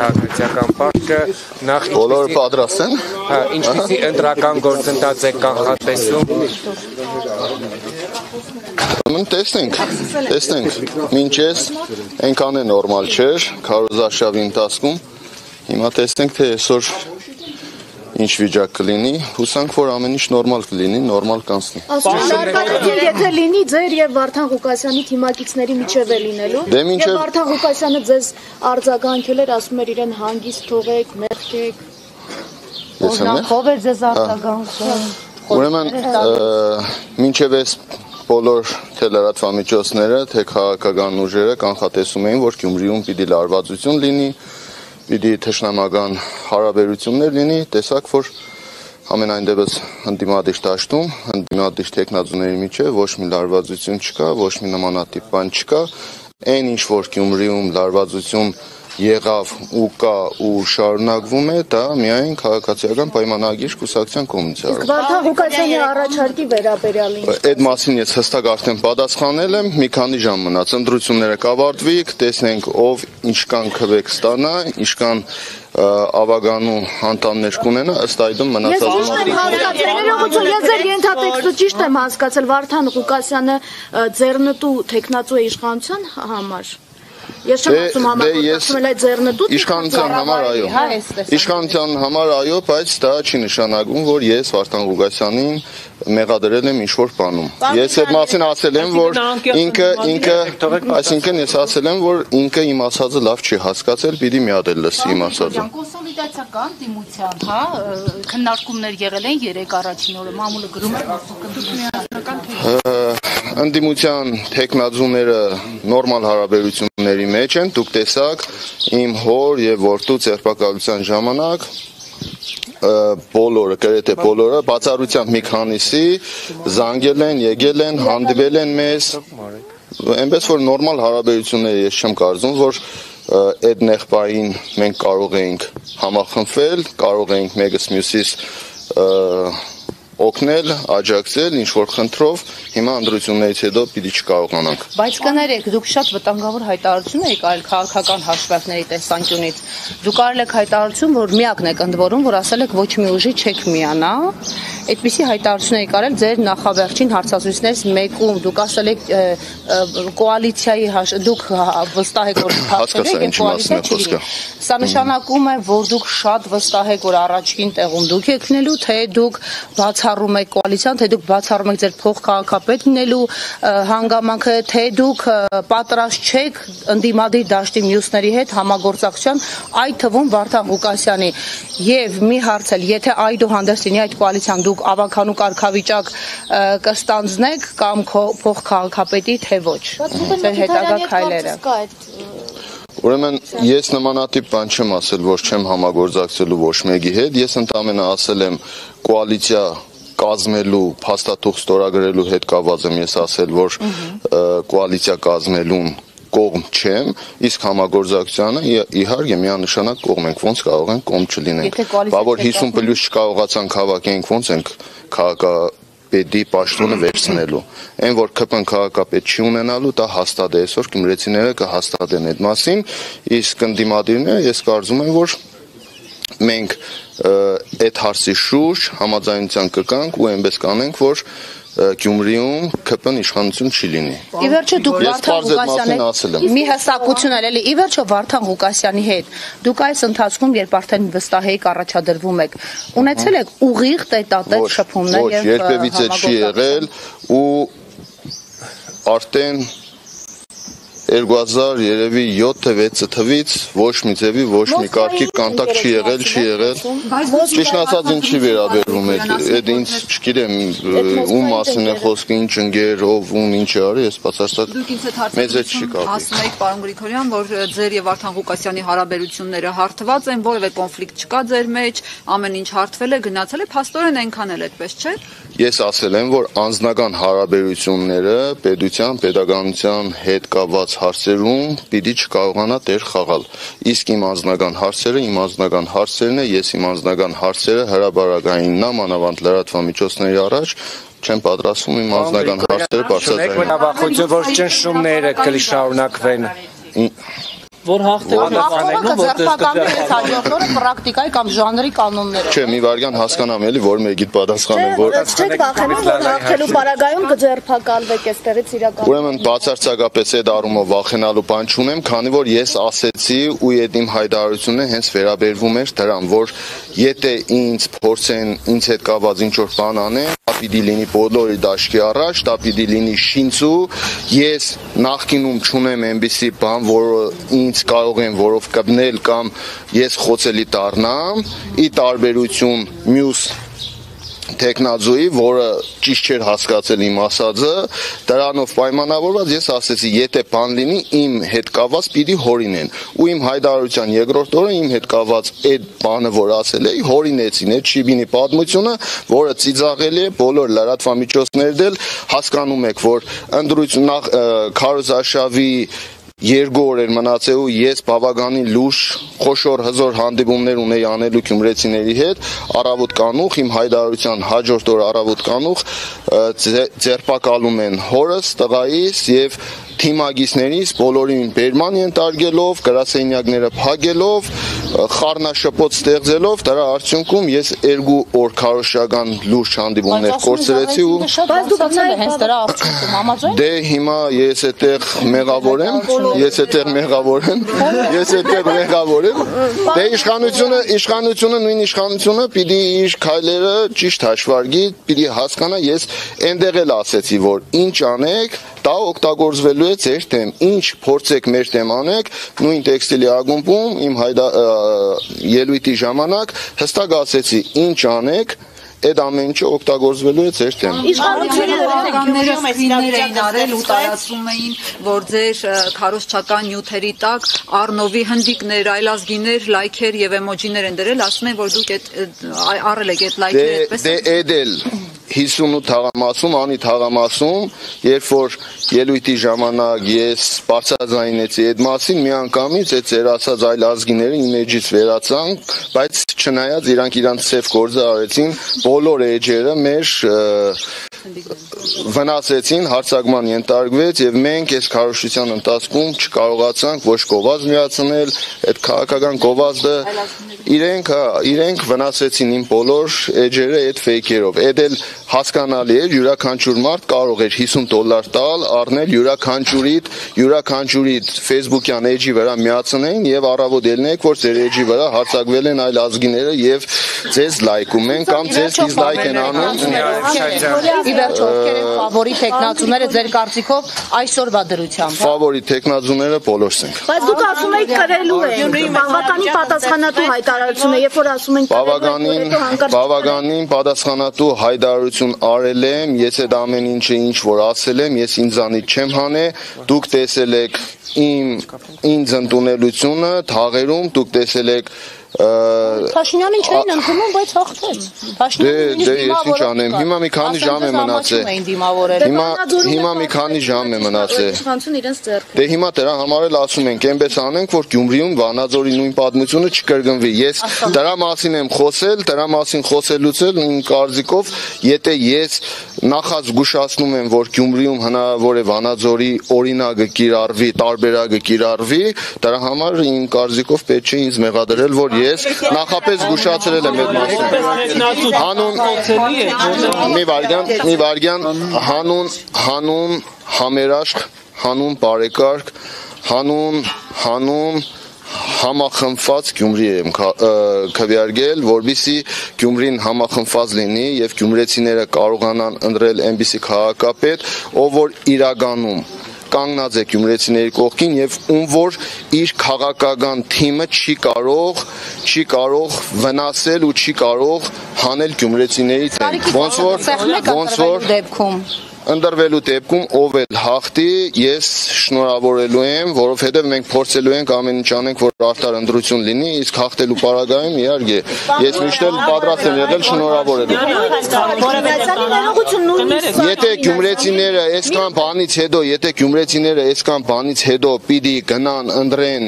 քաղաքացիական պարտքը նախ բոլորը պատրաստ են։ Ինչպիսի ընտրական գործընթաց է կանխատեսում։ Տեսնենք, մինչես այնքան է նորմալ չէր, քարոզարշավի ընթացքում, հիմա տեսնենք, թե այսօր ինչ վիճակ կլինի, հուսանք, որ ամեն ինչ նորմալ կլինի, նորմալ կանցնի։ Եթե լինի ձեր եւ Վարդան Ղուկասյանի թիմակիցների միջև է լինելու, եւ Վարդան Ղուկասյանը ձեզ արձագանքել էր, ասում էր իրեն հանգիստ թողեք, մեղքեք։ Ով էր ձեզ արձագանքել։ Ուրեմն, մինչև այս բոլոր թե լրատվամիջոցները, թե քաղաքական ուժերը կանխատեսում էին, որ Գյումրիում պիտի լարվածություն լինի, պիտի թշնամական հարաբերություններ լինի, տեսակ, որ ամենայն դեպս ընդդիմադիր դաշտում, ընդդիմադիր թեկնածուների միջև ոչ մի լարվածություն չկա, ոչ մի նմանատիպ բան չկա, այն ինչ որ Գյումրիում լարվածություն եղավ ու կա ու շարունակվում է, դա միայն քաղաքացիական պայմանագիր կուսակցության կողմից է արվում։ Վարդան Ղուկասյանի առաջարկի վերաբերյալ ինչ։ Այդ մասին ես հստակ արդեն պատասխանել եմ, մի քանի ժամ մնաց, ընտրությունները կավարտվի, կտեսնենք ով ինչքան քվե կստանա, ինչքան ավագանու անդամներ կունենա, ըստ այդմ մնացած։ Ես ձեր ենթատեքստը ճիշտ եմ հասկացել, Վարդան Ղուկասյանը ձեռնտու թեկնածու է իշխանության համար։ Ես չեմ ասում համակարգում էլ այդ ձեռնտու իշխանության համար այո, բայց դա չի նշանակում, որ ես Վարդան Ղուկասյանին մեղադրել եմ ինչ-որ բանում։ Ես այդ մասին ասել եմ, որ այսինքն ես ասել եմ, որ ինքը իմ ասածը լավ չի հասկացել, պիտի մի հատ էլ լսի իմ ասածը։ Կոնսոլիդացիական դիմության, քննարկումներ եղել են 3 առաջին օրը, մամուլը գրում է Ընդդիմության թեկնածուները նորմալ հարաբերությունների մեջ են, դուք տեսաք իմ հոր եւ որդու ձերբակալության ժամանակ բոլորը, գրեթե բոլորը, բացառությամբ մի քանիսի զանգել են, եկել են, հանդիպել են մեզ, այնպես որ նորմալ հարաբերությունները ես չեմ կարծում, որ այդ նեղբային մենք կարող էինք համախմբվել, կարող էինք մեկս մյուսից օգնել, աջակցել, ինչ-որ խնդրով, հիմա ընտրություններից հետո պիտի չկարողանանք։ Բայց կներեք, դուք շատ վտանգավոր հայտարարություն եք արել քաղաքական հաշվարկների տեսանկյունից։ Դուք արել եք հայտարարություն, որ միակն եք ընդ որում, որ ասել եք ոչ մի ուժի չեք միանա։ Այդպիսի հայտարարություն եք արել ձեր նախավերջին հարցազրույցներից մեկում։ Դուք ասել եք կոալիցիայի դուք վստահ եք, որ հասկացա ինչ մասին է խոսքը։ Սա նշանակում է, որ դուք շատ վստահ եք, որ առաջին տեղում դուք եք լինելու, թե դուք բացառում եք կոալիցիան, թե դուք բացառում եք ձեր փոխքաղաքապետ լինելու հանգամանքը, թե դուք պատրաստ չեք ընդդիմադիր դաշտի մյուսների հետ համագործակցության, այդ թվում Վարդան Ղուկասյանի եւ մի հարց էլ, եթե այդուհանդերձ լինի այդ կոալիցիան, դուք ավականու կարգավիճակ կստանձնեք կամ փոխքաղաքապետի, թե ոչ, ձեր հետագա քայլերը։ Ուրեմն ես նմանատիպ բան չեմ ասել, որ չեմ համագործակցելու ոչ մեկի հետ, ես ընդամենը ասել եմ կոալիցիա կազմելու, փաստաթուղթ ստորագրելու հետ կապված եմ ես ասել, որ կոալիցիա կազմելուն կողմ չեմ, իսկ համագործակցությանը իհարկե միանշանակ կողմ ենք, ոնց կարող ենք կողմ չլինենք։ Բա որ 50+ չկարողացանք հավաքենք, ոնց ենք քաղաքապետի պաշտոնը վերցնելու։ Այն որ ԿՊ-ն քաղաքապետ չի ունենալու, դա հաստատ է այսօր գյումրեցիները կհաստատեն այդ մասին, իսկ ընդդիմադիրները ես կարծում եմ, որ մենք այդ հարցի շուրջ համաձայնության կգանք ու այնպես կանենք, որ Գյումրիում ԿՊ-ն իշխանություն չի լինի։ Ի վերջո դուք Վարդան Ղուկասյանի մի հստակություն էլ էլի, ի վերջո Վարդան Ղուկասյանի հետ դուք այս ընթացքում երբ արդեն վստահ եք առաջադրվում եք, ունեցել եք ուղիղ տետատետ շփումներ եւ երբևիցե չի եղել ու արդեն 2007-6 թվից ոչ մի ձևի, ոչ մի կարգի կոնտակտ չի եղել։ Ճիշտ ասած ինչի վերաբերվում է, այդ ինձ չգիտեմ ում մասին է խոսքը, ինչ ընկեր, ով ում ինչ է արի, ես բացարձակ մեզ հետ չի կապի։ Ասում եք պարոն Գրիգորյան, որ ձեր եւ Վարդան Ղուկասյանի հարաբերությունները հարթված են, որևէ կոնֆլիկտ չկա ձեր մեջ, ամեն ինչ հարթվել է, գնացել է, փաստորեն այնքան էլ այդպես չէ։ Ես ասել եմ, որ անձնական հարաբերությունները պետության, պետականության հետ կապված հարցերում պիտի չկարողանա տեր խաղալ։ Իսկ իմ անձնական հարցերն է, ես իմ անձնական հարցերը հրաբարակային նամանավանդ լրատվամիջոցների առաջ չեմ պատրաստվում իմ անձնական հարցերը բարձրացնել։ Մտավախություն, որ ճնշումները կշարունակվեն։ որ հաղթողը ձերբակալվի հաջորդ օրը պրակտիկայի կամ ժանրի կանոնները։ Չէ, մի վարյան հասկանամ էլի, որ մեկիդ պատասխանեմ, որ չեք վախենում, որ հաղթելու պարագայում կձերբակալվեք այստեղից իրական։ Ուրեմն բացարձակապես այդ առումով վախենալու բան չունեմ, քանի որ ես ասեցի ու այդ իմ հայտարարությունը հենց վերաբերվում էր դրան, որ եթե ինձ փորձեն ինձ հետ կապված ինչ-որ բան անեն, դա պիտի լինի բոլորի դաշտի առաջ, դա պիտի լինի շինծու, ես նախկինում չունեմ այնպիսի բան, որը ինձ կարող են որով կպնել կամ ես խոցելի դառնամ, ի տարբերություն մյուս տեխնազոյի, որը ճիշտ չէր հասկացել իմ ասածը, դրանով պայմանավորված ես ասեցի, եթե բան լինի, իմ հետ կապված պիտի հորինեն։ Ու իմ հայտարարության երկրորդ օրը իմ հետ կապված այդ բանը, որ ասել էի, հորինեցին այդ Շիբինի պատմությունը, որը ծիծաղելի է, բոլոր լրատվամիջոցներն էլ հասկանում եք, որ ընտրություն նախ քարոզարշավի երկու օր էր մնացել ու ես բավականին լուրջ խոշոր հզոր հանդիպումներ ունեի անելու գյումրեցիների հետ, առավոտ կանուխ իմ հայտարարության հաջորդ օր առավոտ կանուխ ձերբակալում են հորս, տղայիս եւ թիմագիցներից բոլորին բերման ենթարկելով, գրասենյակները փակելով, խառնաշփոթ ստեղծելով, դրա արդյունքում ես 2 օր քարոշչական լուրջ հանդիպումներ կորցրեցի ու բայց դու բացել ես հենց դրա արդյունքում համաձայն։ Դե հիմա ես այդտեղ մեղավոր եմ, Դե իշխանությունը նույն իշխանությունը պիտի իր քայլերը ճիշտ հաշվարկի, պիտի հասկանա, ես այնտեղ էլ ասեցի, որ ինչ անեք, դա օգտագործվելու է ձեր դեմ, ինչ փորձեք մեր դեմ անեք, նույն տեքստիլի ակումբում իմ ելույթի ժամանակ հստակ ասեցի, ինչ անեք, այդ ամեն ինչը օգտագործվելու է ձեր դեմ։ Իշխանությունները սքրիններ էին արել ու տարածում էին, որ ձեր քարոզչական նյութերի տակ Առնովի հնդիկներ, այլազգիներ, լայքեր եւ էմոջիներ են դրել, ասում են, որ դուք առել եք այդ լայքերը այդպես։ Դե այդ էլ 58 թաղամասում, անի թաղամասում, երբ որ ելույթի ժամանակ ես բարձրաձայնեցի այդ մասին, միանգամից այդ ձեր ասած այլ ազգիները իմ էջից վերացան, բայց չնայած իրանք իրանց ծև գործը արեցին, բոլոր էջերը մեր վնասեցին, հարձակման ենթարկվեց եւ մենք այս քարոզչության ընթացքում չկարողացանք ոչ գովազդ միացնել, այդ քաղաքական գովազդը իրենք վնասեցին իմ բոլոր էջերը այդ ֆեյքերով։ Այդ էլ հասկանալի է, յուրաքանչյուր մարդ կարող էր $50 տալ, առնել յուրաքանչյուրիդ Facebook-յան էջի վրա միացնեն եւ առավոտ ելնեք, որ ձեր էջի վրա հարձակվել են այլ ազգիները եւ ձեզ լայքում են կամ ձեզ դիզլայք են անում։ Իվերջո, ովքեր են ֆավորի տեխնացուները ձեր կարծիքով այսօրվա դրությամբ։ Ֆավորի տեխնացուները բոլորս ենք։ Բայց դուք ասում եք կրելու են, բավականին պատասխանատու հայտարարություն է, երբ որ ասում են բավականին պատասխանատու հայտարարություն արել եմ, ես այդ ամեն ինչը ինչ որ ասել եմ, ես ինձանից չեմ հանե, դուք տեսել եք ինձ ընդունելությունը թաղերում, դուք տեսել եք Փաշինյանին չէին ընդունում, բայց հաղթեց։ Դե ես ինչ անեմ, հիմա մի քանի ժամ է մնացել։ Հիմա մի քանի ժամ է մնացել։ Դե հիմա դրա համար էլ ասում ենք, այնպես անենք, որ Գյումրիում Վանաձորի նույն պատմությունը չկրկնվի։ Ես դրա մասին եմ խոսել, դրա մասին խոսելուց էլ իմ կարծիքով, եթե ես նախազգուշացնում եմ, որ Գյումրիում հնարավոր է Վանաձորի օրինակը կիրառվի, տարբերակը կիրառվի, դրա համար իմ կարծիքով պետք չէ ինձ մեղադրել, որ ես նախապես զգուշացրել եմ այդ մասին։ Հանուն համերաշխ, հանուն բարեկարգ, հանուն համախմբված Գյումրի եմ քվեարկել, որպեսզի Գյումրին համախմբված լինի եւ գյումրեցիները կարողանան ընտրել այնպիսի քաղաքապետ, ով որ իրականում կանգնած է գյումրեցիների կողքին եւ ում որ իր քաղաքական թիմը չի կարող վնասել ու չի կարող հանել գյումրեցիների դեմ։ Ոնց որ ընտրվելու դեպքում ով էլ հաղթի, ես շնորհավորելու եմ, որովհետև մենք փորձելու ենք ամեն ինչ անենք, որ արդար ընտրություն լինի, իսկ հաղթելու պարագայում իհարկե ես միշտ էլ պատրաստ եմ եղել շնորհավորելու։ Եթե գյումրեցիները այսքան բանից հետո պիտի գնան ընտրեն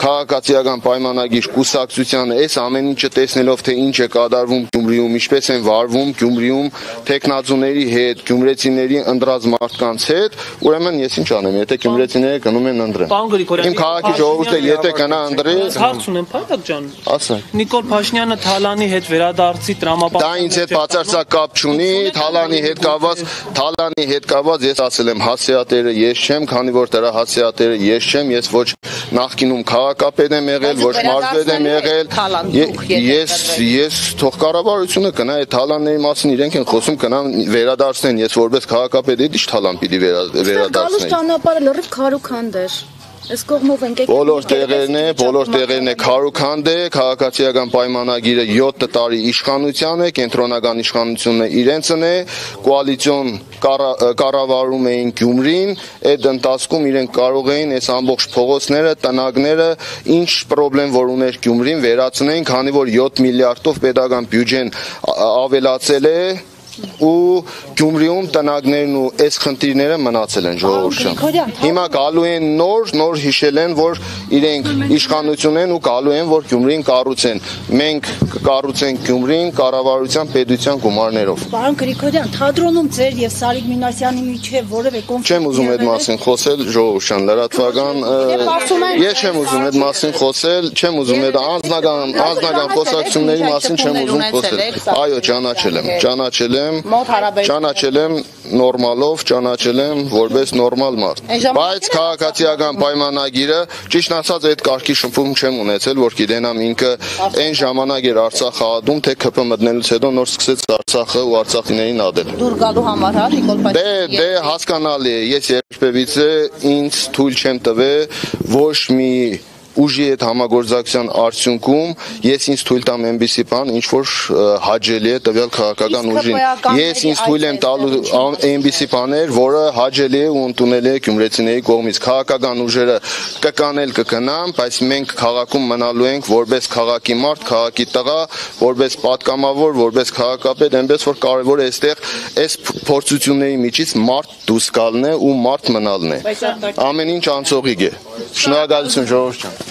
քաղաքացիական պայմանագիր կուսակցությանը այս ամեն ինչը տեսնելով թե ինչ է կատարվում Գյումրիում, ինչպես են վարվում Գյումրիում տեխնացուների հետ, գյումրեցիների ընտրած մարդկանց հետ, ուրեմն ես ինչ անեմ, եթե գյումրեցիները գնում են ընտրեն։ Իմ քաղաքի ժողովուրդը եթե գնա ընտրի, հարց ունեմ, Փաթակ ջան։ Ասա։ Նիկոլ Փաշինյանը Թալանի հետ վերադարձի տրամաբան։ Դա ինձ հետ բացարձակ կապ չունի, Թալանի հետ կապված ես ասել եմ հասցեատերը ես չեմ, քանի որ դրա հասցեատերը ես չեմ, ես ոչ նախկինում քաղաքապետ եմ եղել, ոչ մարզպետ եմ եղել։ Ես թող կառավարությունը գնա այդ Թալանների մասին իրենք են խոսում, գնան վերադարձնեն, ես որպես քաղաքապետ էի, ի՞նչ Թալան պիտի վերադարձնեի։ Գալուս ճանապարհը լրիվ քարուքանդ էր։ Այս կողմով ենք եկել։ Բոլոր տեղերն է քարուքանդ է, քաղաքացիական պայմանագիրը 7 տարի իշխանության է, կենտրոնական իշխանությունը իրենցն է, կոալիցիոն կառավարում էին Գյումրին, այդ ընթացքում իրենք կարող էին այս ամբողջ փողոցները, տնակները, ինչ խնդրեմ որ ուներ Գյումրին վերացնեն, քանի որ 7 միլիարդով պետական բյուջեն ավելացել է ու Գյումրիում տնակներն ու այս խնդիրները մնացել են ժողովուրդ։ Հիմա գալու են նոր հիշել են, որ իրենք իշխանություն են ու գալու են, որ Գյումրին կառուցեն։ Մենք կկառուցենք Գյումրին կառավարության պետության գումարներով։ Պարոն Գրիգորյան, թատրոնում ձեր եւ Սարիկ Մինասյանի միջեւ որևէ կոնֆլիկտ չեմ ուզում այդ մասին խոսել, ժողովուրդ, լրատվական ես չեմ ուզում այդ մասին խոսել, չեմ ուզում այդ անձնական խոսակցությունների մասին չեմ ուզում խոսել։ Այո, ճանաչել եմ նորմալով, ճանաչել եմ որպես նորմալ մարդ։ Բայց քաղաքացիական պայմանագիրը, ճիշտ ասած, այդ կարգի շփում չեմ ունեցել, որ գիտենամ ինքը այն ժամանակ էր Արցախ հաղթում, թե ԿՊ մտնելուց հետո նոր սկսեց Արցախը ու արցախիներին ադել։ Դուր գալու համար, հա, Նիկոլ Փաշինյան։ Դե հասկանալի է, ես երբևիցե ինձ թույլ չեմ տվել ոչ մի ուժի հետ համագործակցության արդյունքում ես ինձ թույլ տամ այնպիսի բան, ինչ որ հաճելի է տվյալ քաղաքական ուժին։ Ես ինձ թույլ եմ տալու այնպիսի բաներ, որը հաճելի է ու ընդունելի է գյումրեցիների կողմից։ Քաղաքական ուժերը կկանել կգնան, բայց մենք քաղաքում մնալու ենք որպես քաղաքի մարդ, քաղաքի տղա, որպես պատգամավոր, որպես քաղաքապետ, այնպես որ կարևոր է այստեղ այս փորձությունների միջից մարդ դուրս գալն է ու մարդ մնալն է։ Ամեն ինչ անցողիկ է։ Շնորհակալություն ժողովուրդ ջան։